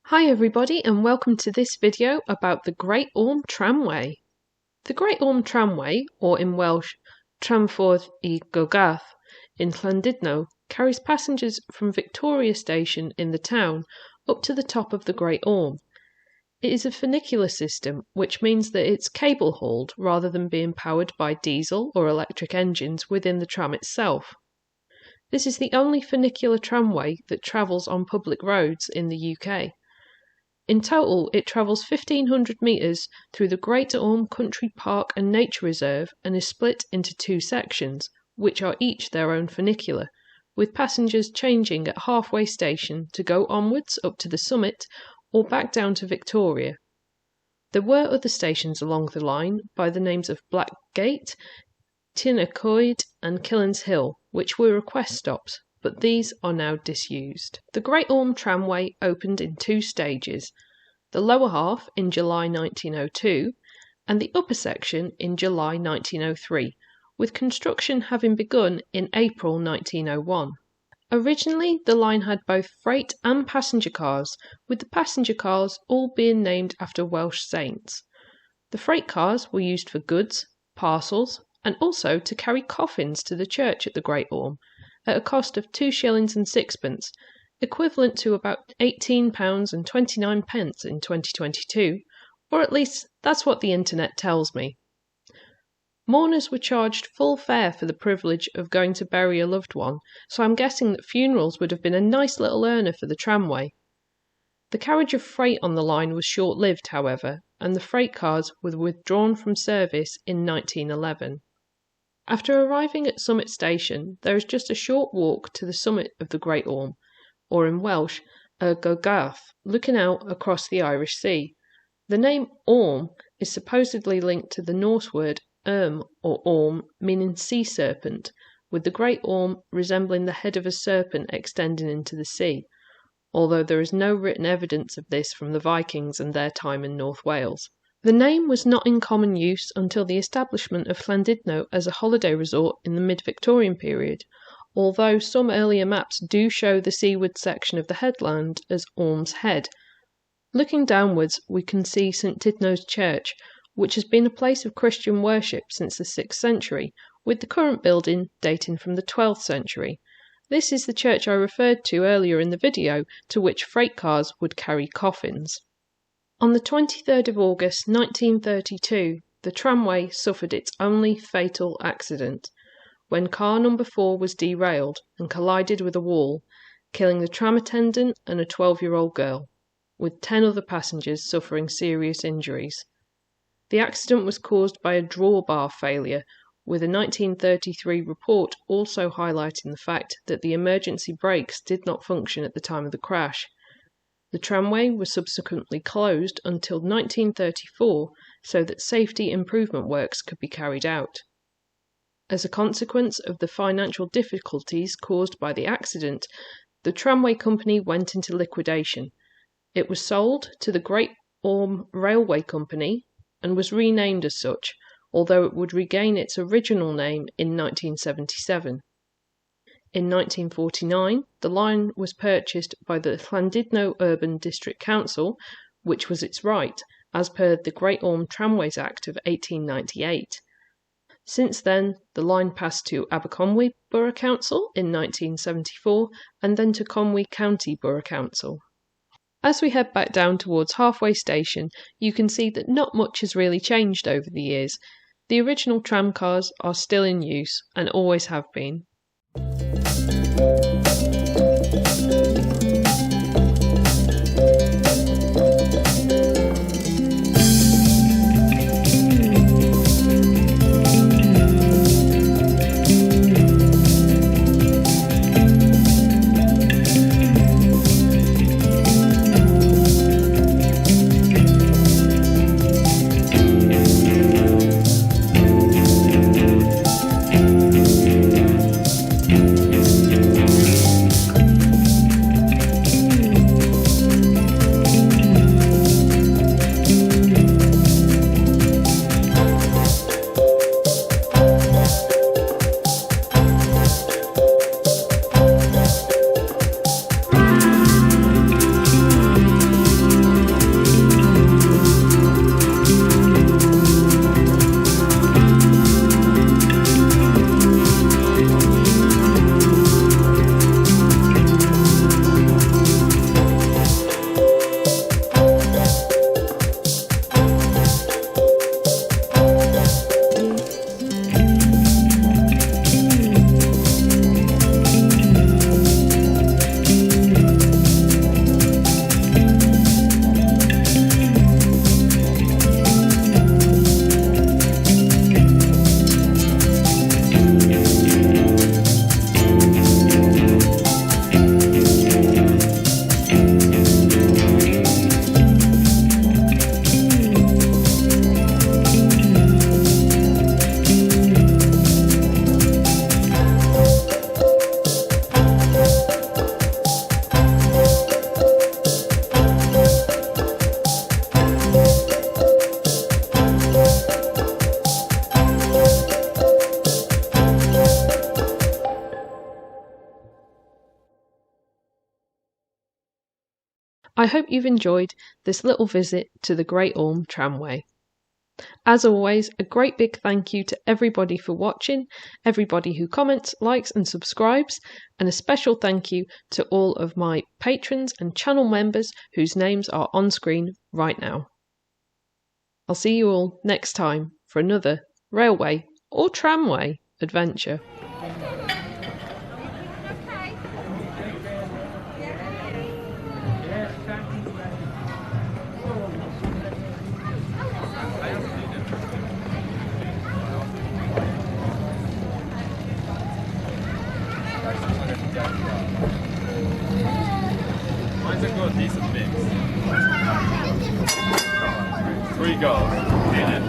Hi everybody and welcome to this video about the Great Orme Tramway. The Great Orme Tramway, or in Welsh, Tramffordd y Gogarth, in Llandudno, carries passengers from Victoria Station in the town up to the top of the Great Orme. It is a funicular system, which means that it's cable-hauled rather than being powered by diesel or electric engines within the tram itself. This is the only funicular tramway that travels on public roads in the UK. In total, it travels 1,500 metres through the Great Orme Country Park and Nature Reserve and is split into two sections, which are each their own funicular, with passengers changing at halfway station to go onwards up to the summit or back down to Victoria. There were other stations along the line by the names of Blackgate, Tynacoed and Killins Hill, which were request stops, but these are now disused. The Great Orme Tramway opened in two stages, the lower half in July 1902 and the upper section in July 1903, with construction having begun in April 1901. Originally, the line had both freight and passenger cars, with the passenger cars all being named after Welsh saints. The freight cars were used for goods, parcels, and also to carry coffins to the church at the Great Orme, at a cost of 2 shillings and sixpence, equivalent to about £18.29 in 2022, or at least that's what the internet tells me. Mourners were charged full fare for the privilege of going to bury a loved one, so I'm guessing that funerals would have been a nice little earner for the tramway. The carriage of freight on the line was short-lived, however, and the freight cars were withdrawn from service in 1911. After arriving at Summit Station, there is just a short walk to the summit of the Great Orme, or in Welsh, y Gogarth, looking out across the Irish Sea. The name Orme is supposedly linked to the Norse word or orm, meaning sea serpent, with the Great Orme resembling the head of a serpent extending into the sea, although there is no written evidence of this from the Vikings and their time in North Wales. The name was not in common use until the establishment of Llandudno as a holiday resort in the mid-Victorian period, although some earlier maps do show the seaward section of the headland as Orme's Head. Looking downwards, we can see St Tidno's Church, which has been a place of Christian worship since the 6th century, with the current building dating from the 12th century. This is the church I referred to earlier in the video, to which freight cars would carry coffins. On the 23rd of August 1932, the tramway suffered its only fatal accident, when car number 4 was derailed and collided with a wall, killing the tram attendant and a 12-year-old girl, with 10 other passengers suffering serious injuries. The accident was caused by a drawbar failure, with a 1933 report also highlighting the fact that the emergency brakes did not function at the time of the crash. The tramway was subsequently closed until 1934 so that safety improvement works could be carried out. As a consequence of the financial difficulties caused by the accident, the tramway company went into liquidation. It was sold to the Great Orme Railway Company and was renamed as such, although it would regain its original name in 1977. In 1949, the line was purchased by the Llandudno Urban District Council, which was its right, as per the Great Orme Tramways Act of 1898. Since then, the line passed to Aberconwy Borough Council in 1974 and then to Conwy County Borough Council. As we head back down towards halfway station, you can see that not much has really changed over the years. The original tram cars are still in use and always have been. I hope you've enjoyed this little visit to the Great Orme Tramway. As always, a great big thank you to everybody for watching, everybody who comments, likes and subscribes, and a special thank you to all of my patrons and channel members whose names are on screen right now. I'll see you all next time for another railway or tramway adventure. Mine's a good, decent mix. 3 goals. Yeah.